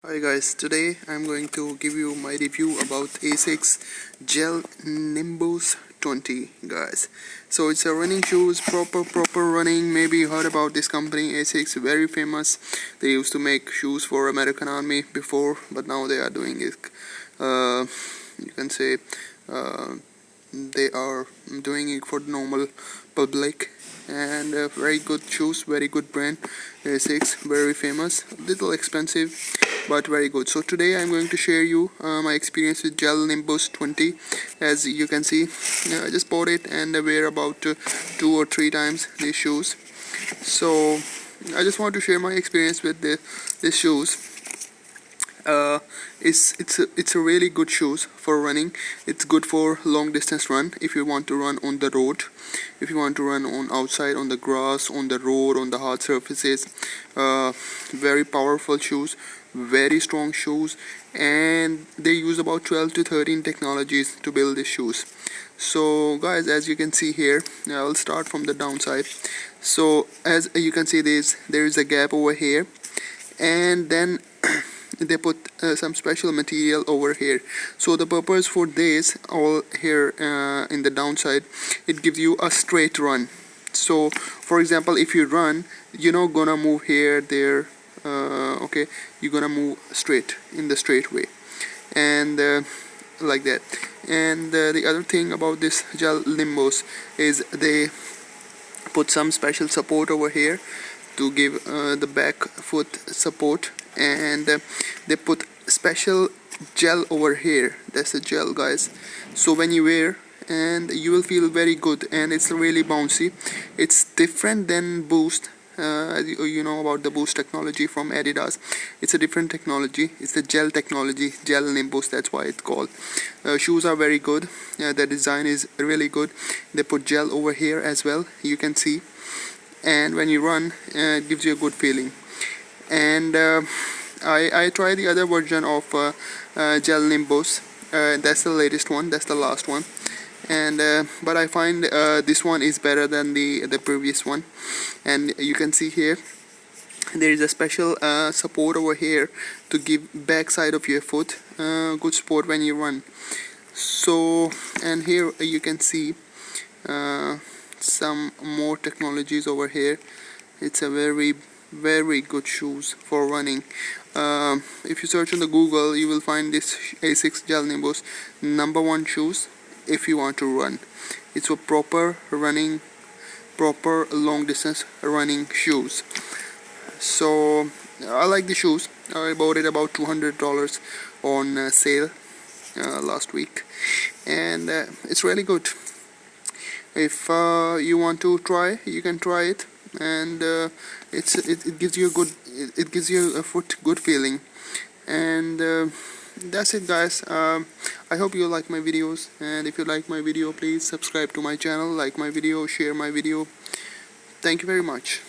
Hi guys, today I'm going to give you my review about Asics Gel Nimbus 20 guys. So it's a running shoes, proper running. Maybe you heard about this company Asics, very famous. They used to make shoes for American Army before, but now they are doing it, you can say, they are doing it for the normal public. And very good shoes, very good brand. Asics, very famous, little expensive but very good. So today I'm going to share you my experience with Gel Nimbus 20. As you can see, I just bought it and I wear about 2 or 3 times these shoes. So I just want to share my experience with these shoes. It's a really good shoes for running. It's good for long distance run. If you want to run on the road, if you want to run on outside, on the grass, on the road, on the hard surfaces, very powerful shoes, very strong shoes, and they use about 12 to 13 technologies to build these shoes. So guys, as you can see here, I'll start from the downside. So as you can see, there is a gap over here, and then they put some special material over here. So the purpose for this, all here in the downside, it gives you a straight run. So for example, if you run, you're not gonna move here, there, okay, you're gonna move straight, in the straight way, and like that. And the other thing about this Gel Nimbus is they put some special support over here to give the back foot support, and they put special gel over here. That's the gel guys. So when you wear, and you will feel very good, and it's really bouncy. It's different than Boost. As you know about the Boost technology from Adidas. It's a different technology. It's the gel technology, Gel Nimbus, that's why it's called. Shoes are very good. The design is really good. They put gel over here as well, you can see, and when you run, it gives you a good feeling. And I tried the other version of Gel Nimbus. That's the latest one, that's the last one, and but I find this one is better than the previous one. And you can see here there is a special support over here to give back side of your foot good support when you run. So, and here you can see some more technologies over here. It's a very good shoes for running. If you search on the Google, you will find this Asics Gel Nimbus #1 shoes if you want to run. It's a proper running, proper long distance running shoes. So I like the shoes. I bought it about $200 on sale last week, and it's really good. If you want to try, you can try it, and it gives you a good, it gives you a foot good feeling. And that's it guys. I hope you like my videos, and if you like my video, please subscribe to my channel, like my video, share my video. Thank you very much.